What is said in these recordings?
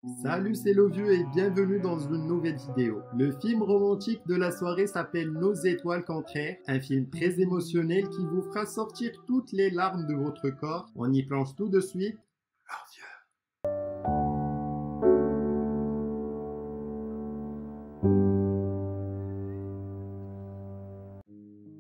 Salut, c'est Lovieux et bienvenue dans une nouvelle vidéo. Le film romantique de la soirée s'appelle Nos étoiles contraires, un film très émotionnel qui vous fera sortir toutes les larmes de votre corps. On y plonge tout de suite.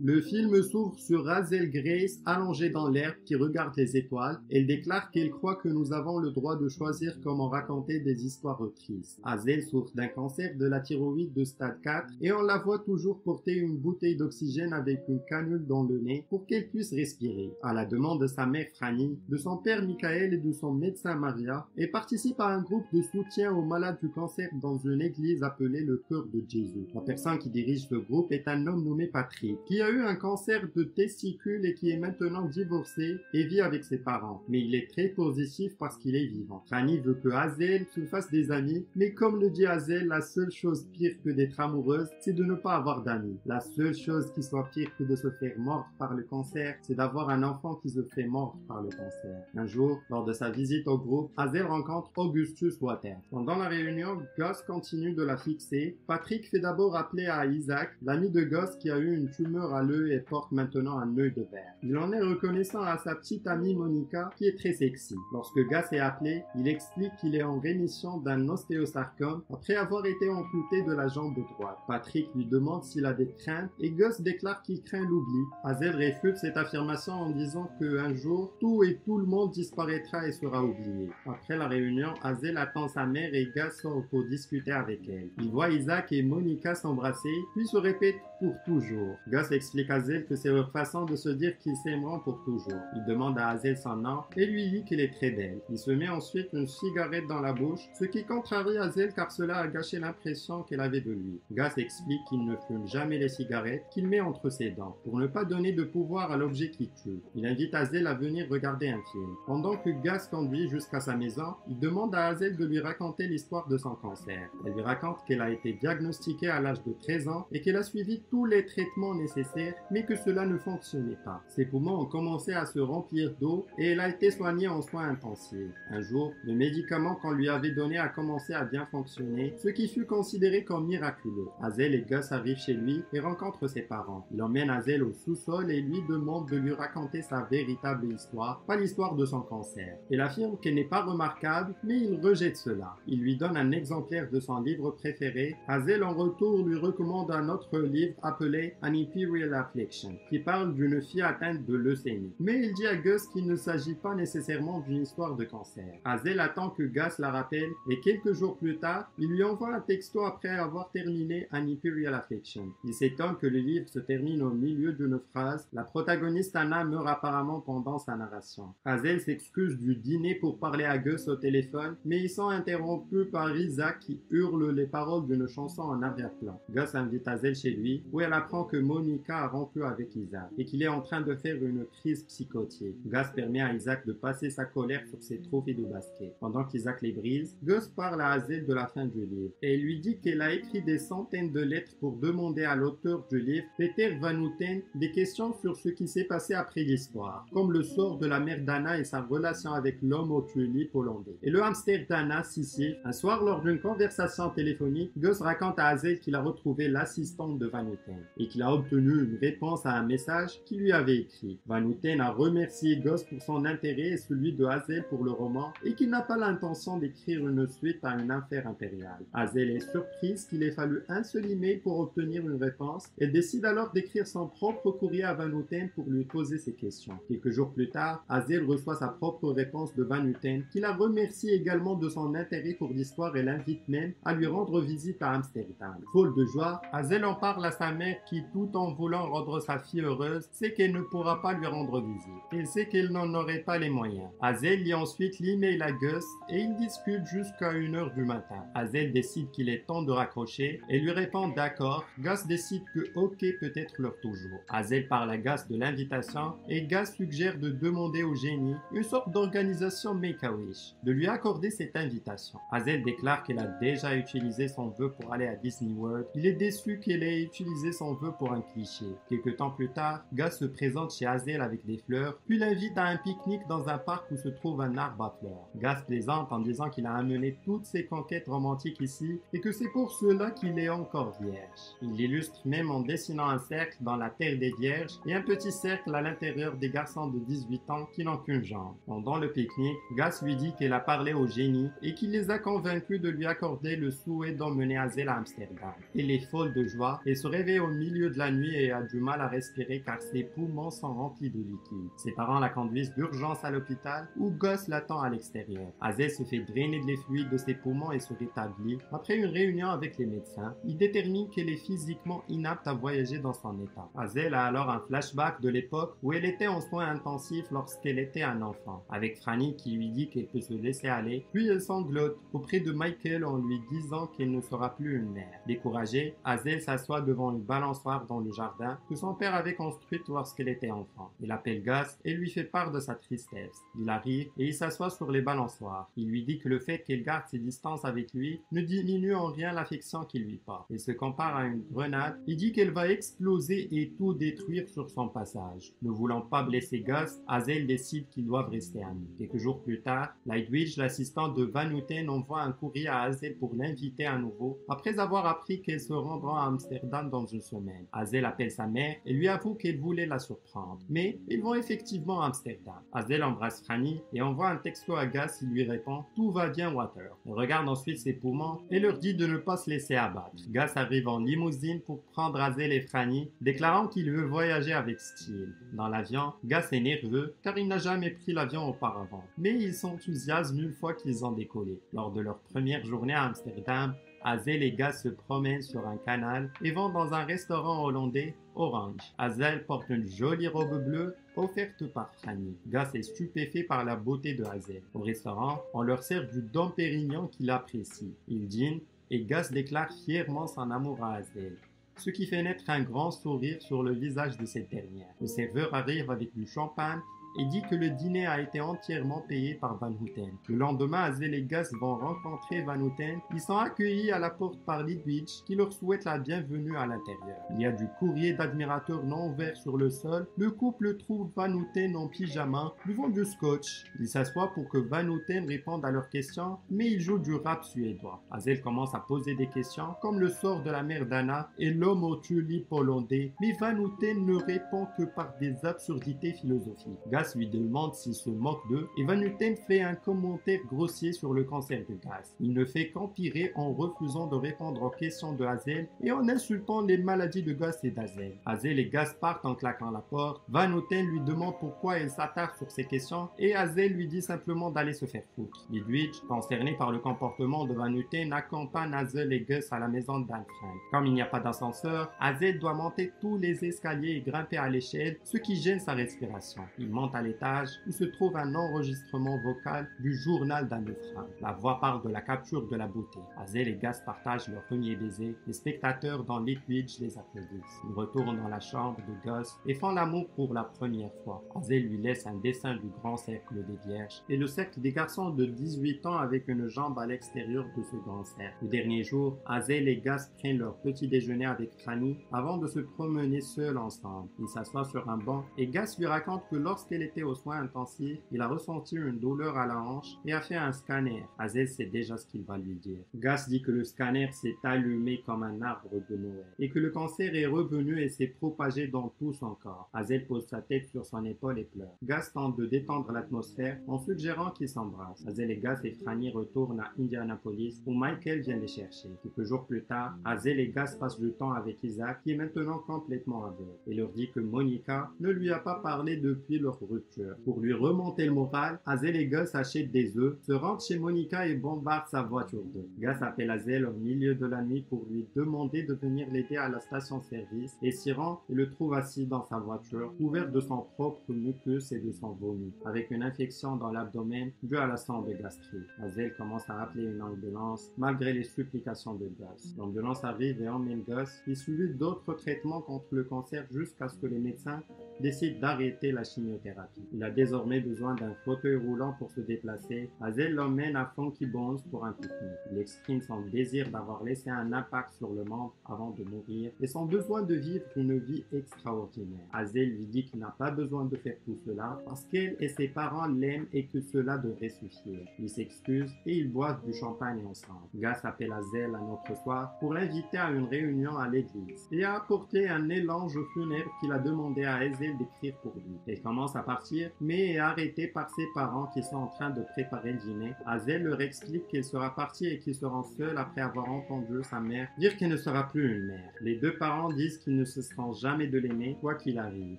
Le film s'ouvre sur Hazel Grace allongée dans l'herbe qui regarde les étoiles. Elle déclare qu'elle croit que nous avons le droit de choisir comment raconter des histoires tristes. Hazel souffre d'un cancer de la thyroïde de stade 4 et on la voit toujours porter une bouteille d'oxygène avec une canule dans le nez pour qu'elle puisse respirer. À la demande de sa mère Franny, de son père Michael et de son médecin Maria, elle participe à un groupe de soutien aux malades du cancer dans une église appelée le Cœur de Jésus. La personne qui dirige ce groupe est un homme nommé Patrick, qui a eu un cancer de testicules et qui est maintenant divorcé et vit avec ses parents. Mais il est très positif parce qu'il est vivant. Franny veut que Hazel se fasse des amis, mais comme le dit Hazel, la seule chose pire que d'être amoureuse, c'est de ne pas avoir d'amis. La seule chose qui soit pire que de se faire mordre par le cancer, c'est d'avoir un enfant qui se fait mordre par le cancer. Un jour, lors de sa visite au groupe, Hazel rencontre Augustus Waters. Pendant la réunion, Gus continue de la fixer. Patrick fait d'abord appeler à Isaac, l'ami de Gus qui a eu une tumeur à l'œil et porte maintenant un œil de verre. Il en est reconnaissant à sa petite amie Monica qui est très sexy. Lorsque Gus est appelé, il explique qu'il est en rémission d'un ostéosarcome après avoir été amputé de la jambe droite. Patrick lui demande s'il a des craintes et Gus déclare qu'il craint l'oubli. Hazel réfute cette affirmation en disant qu'un jour, tout et tout le monde disparaîtra et sera oublié. Après la réunion, Hazel attend sa mère et Gus sort pour discuter avec elle. Il voit Isaac et Monica s'embrasser, puis se répète pour toujours. Gus explique à Hazel que c'est leur façon de se dire qu'ils s'aimeront pour toujours. Il demande à Hazel son nom et lui dit qu'elle est très belle. Il se met ensuite une cigarette dans la bouche, ce qui contrarie Hazel car cela a gâché l'impression qu'elle avait de lui. Gus explique qu'il ne fume jamais les cigarettes qu'il met entre ses dents, pour ne pas donner de pouvoir à l'objet qui tue. Il invite Hazel à venir regarder un film. Pendant que Gus conduit jusqu'à sa maison, il demande à Hazel de lui raconter l'histoire de son cancer. Elle lui raconte qu'elle a été diagnostiquée à l'âge de 13 ans et qu'elle a suivi tous les traitements nécessaires, mais que cela ne fonctionnait pas. Ses poumons ont commencé à se remplir d'eau et elle a été soignée en soins intensifs. Un jour, le médicament qu'on lui avait donné a commencé à bien fonctionner, ce qui fut considéré comme miraculeux. Hazel et Gus arrivent chez lui et rencontrent ses parents. Il emmène Hazel au sous-sol et lui demande de lui raconter sa véritable histoire, pas l'histoire de son cancer. Elle affirme qu'elle n'est pas remarquable, mais il rejette cela. Il lui donne un exemplaire de son livre préféré. Hazel en retour lui recommande un autre livre appelé An Imperial Affliction, qui parle d'une fille atteinte de leucémie. Mais il dit à Gus qu'il ne s'agit pas nécessairement d'une histoire de cancer. Hazel attend que Gus la rappelle et quelques jours plus tard, il lui envoie un texto après avoir terminé An Imperial Affliction. Il s'étonne que le livre se termine au milieu d'une phrase. La protagoniste Anna meurt apparemment pendant sa narration. Hazel s'excuse du dîner pour parler à Gus au téléphone, mais ils sont interrompus par Isaac qui hurle les paroles d'une chanson en arrière-plan. Gus invite Hazel chez lui, où elle apprend que Monica a rompu avec Isaac et qu'il est en train de faire une crise psychotique. Gus permet à Isaac de passer sa colère sur ses trophées de basket. Pendant qu'Isaac les brise, Gus parle à Hazel de la fin du livre et lui dit qu'elle a écrit des centaines de lettres pour demander à l'auteur du livre, Peter Van Houten, des questions sur ce qui s'est passé après l'histoire, comme le sort de la mère d'Anna et sa relation avec l'homme au tulipe hollandais. Et le hamster d'Anna, Sissy. Un soir, lors d'une conversation téléphonique, Gus raconte à Hazel qu'il a retrouvé l'assistante de Van Houten et qu'il a obtenu une réponse à un message qu'il lui avait écrit. Van Houten a remercié Gus pour son intérêt et celui de Hazel pour le roman et qu'il n'a pas l'intention d'écrire une suite à une affaire impériale. Hazel est surprise qu'il ait fallu un seul email pour obtenir une réponse. Elle décide alors d'écrire son propre courrier à Van Houten pour lui poser ses questions. Quelques jours plus tard, Hazel reçoit sa propre réponse de Van Houten qui la remercie également de son intérêt pour l'histoire et l'invite même à lui rendre visite à Amsterdam. Folle de joie, Hazel en parle à sa mère qui, tout en voulant rendre sa fille heureuse, sait qu'elle ne pourra pas lui rendre visite. Elle sait qu'elle n'en aurait pas les moyens. Hazel lit ensuite l'email à Gus et ils discutent jusqu'à 1h du matin. Hazel décide qu'il est temps de raccrocher et lui répond d'accord. Gus décide que OK peut être leur toujours. Hazel parle à Gus de l'invitation et Gus suggère de demander au génie, une sorte d'organisation Make-A-Wish, de lui accorder cette invitation. Hazel déclare qu'elle a déjà utilisé son vœu pour aller à Disney World. Il est déçu qu'elle ait utilisé son vœu pour un cliché. Quelque temps plus tard, Gus se présente chez Hazel avec des fleurs, puis l'invite à un pique-nique dans un parc où se trouve un arbre à fleurs. Gus plaisante en disant qu'il a amené toutes ses conquêtes romantiques ici et que c'est pour cela qu'il est encore vierge. Il l'illustre même en dessinant un cercle dans la terre des vierges et un petit cercle à l'intérieur des garçons de 18 ans qui n'ont qu'une jambe. Pendant le pique-nique, Gus lui dit qu'elle a parlé au génie et qu'il les a convaincus de lui accorder le souhait d'emmener Hazel à Amsterdam. Elle est folle de joie et se réveille au milieu de la nuit et a du mal à respirer car ses poumons sont remplis de liquide. Ses parents la conduisent d'urgence à l'hôpital où Gus l'attend à l'extérieur. Hazel se fait drainer les fluides de ses poumons et se rétablit. Après une réunion avec les médecins, ils déterminent qu'elle est physiquement inapte à voyager dans son état. Hazel a alors un flashback de l'époque où elle était en soins intensifs lorsqu'elle était un enfant, avec Franny qui lui dit qu'elle peut se laisser aller, puis elle sanglote auprès de Michael en lui disant qu'elle ne sera plus une mère. Découragée, Hazel s'assoit devant une balançoire dans le jardin que son père avait construite lorsqu'elle était enfant. Il appelle Gus et lui fait part de sa tristesse. Il arrive et il s'assoit sur les balançoires. Il lui dit que le fait qu'elle garde ses distances avec lui ne diminue en rien l'affection qu'il lui porte. Il se compare à une grenade. Il dit qu'elle va exploser et tout détruire sur son passage. Ne voulant pas blesser Gus, Hazel décide qu'ils doivent rester amis. Quelques jours plus tard, Lightwitch, l'assistant de Van Houten, envoie un courrier à Hazel pour l'inviter à nouveau, après avoir appris qu'elle se rendra à Amsterdam dans une semaine. Hazel appelle sa mère et lui avoue qu'elle voulait la surprendre. Mais ils vont effectivement à Amsterdam. Hazel embrasse Franny et envoie un texto à Gus. Il lui répond « Tout va bien, Water ». Elle regarde ensuite ses poumons et leur dit de ne pas se laisser abattre. Gus arrive en limousine pour prendre Hazel et Franny, déclarant qu'il veut voyager avec style. Dans l'avion, Gus est nerveux car il n'a jamais pris l'avion auparavant. Mais il s'enthousiasme une fois qu'ils ont décollé. Lors de leur première journée à Amsterdam, Hazel et Gus se promènent sur un canal et vont dans un restaurant hollandais, Orange. Hazel porte une jolie robe bleue offerte par Franny. Gus est stupéfait par la beauté de Hazel. Au restaurant, on leur sert du Dom Pérignon qu'il apprécie. Ils dînent et Gus déclare fièrement son amour à Hazel, ce qui fait naître un grand sourire sur le visage de cette dernière. Le serveur arrive avec du champagne et dit que le dîner a été entièrement payé par Van Houten. Le lendemain, Hazel et Gus vont rencontrer Van Houten. Ils sont accueillis à la porte par Lightwitch qui leur souhaite la bienvenue à l'intérieur. Il y a du courrier d'admirateurs non ouvert sur le sol. Le couple trouve Van Houten en pyjama, buvant du scotch. Ils s'assoient pour que Van Houten réponde à leurs questions, mais il joue du rap suédois. Hazel commence à poser des questions comme le sort de la mère d'Anna et l'homme au tulipe hollandais, mais Van Houten ne répond que par des absurdités philosophiques. Gus lui demande s'il se moque d'eux et Van Houten fait un commentaire grossier sur le cancer de Gus. Il ne fait qu'empirer en refusant de répondre aux questions de Hazel et en insultant les maladies de Gus et d'Hazel. Hazel et Gus partent en claquant la porte. Van Houten lui demande pourquoi elle s'attarde sur ces questions et Hazel lui dit simplement d'aller se faire foutre. Lightwitch, concerné par le comportement de Van Houten, accompagne Hazel et Gus à la maison d'Anne Frank. Comme il n'y a pas d'ascenseur, Hazel doit monter tous les escaliers et grimper à l'échelle, ce qui gêne sa respiration. Il monte à l'étage où se trouve un enregistrement vocal du journal d'Anne Frank. La voix parle de la capture de la beauté. Hazel et Gus partagent leur premier baiser. Les spectateurs dans Lightwitch les applaudissent. Ils retournent dans la chambre de Gus et font l'amour pour la première fois. Hazel lui laisse un dessin du grand cercle des vierges et le cercle des garçons de 18 ans avec une jambe à l'extérieur de ce grand cercle. Le dernier jour, Hazel et Gus prennent leur petit déjeuner avec Franny avant de se promener seuls ensemble. Ils s'assoient sur un banc et Gus lui raconte que lorsqu'elle était aux soins intensifs, il a ressenti une douleur à la hanche et a fait un scanner. Hazel sait déjà ce qu'il va lui dire. Gus dit que le scanner s'est allumé comme un arbre de Noël et que le cancer est revenu et s'est propagé dans tout son corps. Hazel pose sa tête sur son épaule et pleure. Gus tente de détendre l'atmosphère en suggérant qu'ils s'embrassent. Hazel et Gus et Franny retournent à Indianapolis où Michael vient les chercher. Quelques jours plus tard, Hazel et Gus passent du temps avec Isaac qui est maintenant complètement aveugle et leur dit que Monica ne lui a pas parlé depuis leur rupture. Pour lui remonter le moral, Hazel et Gus achètent des œufs, se rendent chez Monica et bombardent sa voiture d'œufs. Gus appelle Hazel au milieu de la nuit pour lui demander de venir l'aider à la station-service et s'y rend et le trouve assis dans sa voiture, couvert de son propre mucus et de son vomi, avec une infection dans l'abdomen due à la sonde gastrique. Hazel commence à appeler une ambulance malgré les supplications de Gus. L'ambulance arrive et emmène Gus, qui subit d'autres traitements contre le cancer jusqu'à ce que les médecins décident d'arrêter la chimiothérapie. thérapie. Il a désormais besoin d'un fauteuil roulant pour se déplacer. Hazel l'emmène à Funky Bones pour un pique-nique. Il exprime son désir d'avoir laissé un impact sur le monde avant de mourir et son besoin de vivre une vie extraordinaire. Hazel lui dit qu'il n'a pas besoin de faire tout cela parce qu'elle et ses parents l'aiment et que cela devrait suffire. Il s'excuse et ils boivent du champagne ensemble. Gus appelle Hazel un autre soir pour l'inviter à une réunion à l'église et a apporté un élange funèbre qu'il a demandé à Hazel d'écrire pour lui. Elle commence à partir mais est arrêtée par ses parents qui sont en train de préparer le dîner. Hazel leur explique qu'elle sera partie et qu'ils seront seuls après avoir entendu sa mère dire qu'elle ne sera plus une mère. Les deux parents disent qu'ils ne cesseront jamais de l'aimer quoi qu'il arrive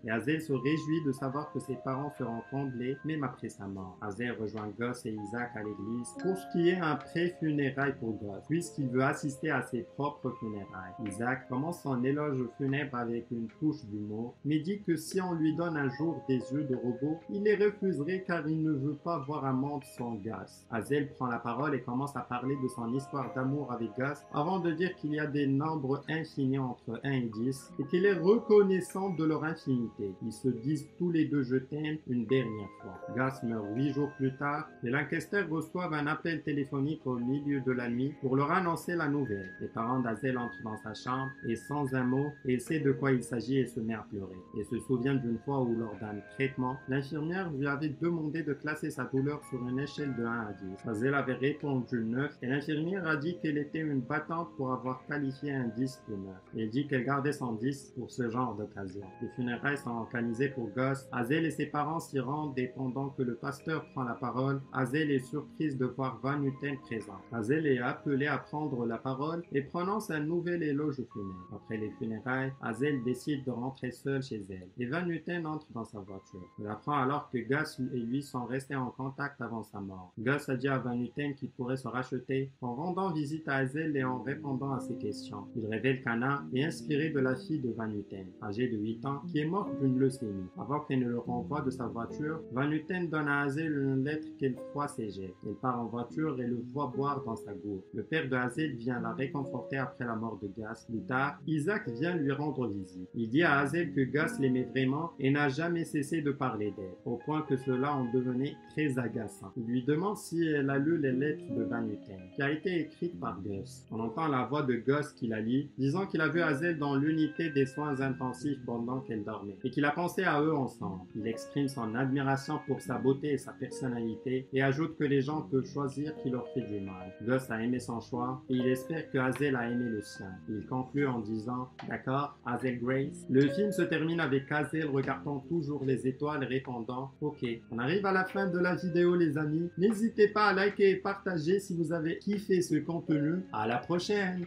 et Hazel se réjouit de savoir que ses parents seront comblés même après sa mort. Hazel rejoint Gus et Isaac à l'église pour ce qui est un pré-funérailles pour Gus puisqu'il veut assister à ses propres funérailles. Isaac commence son éloge funèbre avec une touche d'humour mais dit que si on lui donne un jour des yeux de robot, il les refuserait car il ne veut pas voir un monde sans Gus. Hazel prend la parole et commence à parler de son histoire d'amour avec Gus avant de dire qu'il y a des nombres infinis entre 1 et 10 et qu'il est reconnaissant de leur infinité. Ils se disent tous les deux je t'aime une dernière fois. Gus meurt 8 jours plus tard et Lancaster reçoivent un appel téléphonique au milieu de la nuit pour leur annoncer la nouvelle. Les parents d'Hazel entrent dans sa chambre et sans un mot, elle sait de quoi il s'agit et se met à pleurer. Elle se souvient d'une fois où lors d'un traitement, l'infirmière lui avait demandé de classer sa douleur sur une échelle de 1 à 10. Hazel avait répondu 9 et l'infirmière a dit qu'elle était une battante pour avoir qualifié un 10 de 9. Elle dit qu'elle gardait son 10 pour ce genre d'occasion. Les funérailles sont organisées pour Gus. Hazel et ses parents s'y rendent et pendant que le pasteur prend la parole, Hazel est surprise de voir Van Houten présent. Hazel est appelée à prendre la parole et prononce un nouvel éloge funèbre. Après les funérailles, Hazel décide de rentrer seule chez elle et Van Houten entre dans sa voiture. Elle apprend alors que Gus et lui sont restés en contact avant sa mort. Gus a dit à Van Houten qu'il pourrait se racheter en rendant visite à Hazel et en répondant à ses questions. Il révèle qu'Anna est inspirée de la fille de Van Houten, âgée de 8 ans, qui est morte d'une leucémie. Avant qu'elle ne le renvoie de sa voiture, Van Houten donne à Hazel une lettre qu'elle froisse et jette. Elle part en voiture et le voit boire dans sa gourde. Le père de Hazel vient la réconforter après la mort de Gus. Plus tard, Isaac vient lui rendre visite. Il dit à Hazel que Gus l'aimait vraiment et n'a jamais cessé de parler d'elle, au point que cela en devenait très agaçant. Il lui demande si elle a lu les lettres de Van Houten, qui a été écrite par Gus. On entend la voix de Gus qui la lit, disant qu'il a vu Hazel dans l'unité des soins intensifs pendant qu'elle dormait, et qu'il a pensé à eux ensemble. Il exprime son admiration pour sa beauté et sa personnalité, et ajoute que les gens peuvent choisir qui leur fait du mal. Gus a aimé son choix, et il espère que Hazel a aimé le sien. Il conclut en disant « D'accord, Hazel Grace ». Le film se termine avec Hazel regardant toujours les étoiles et répondant « Ok ». On arrive à la fin de la vidéo les amis. N'hésitez pas à liker et partager si vous avez kiffé ce contenu. À la prochaine.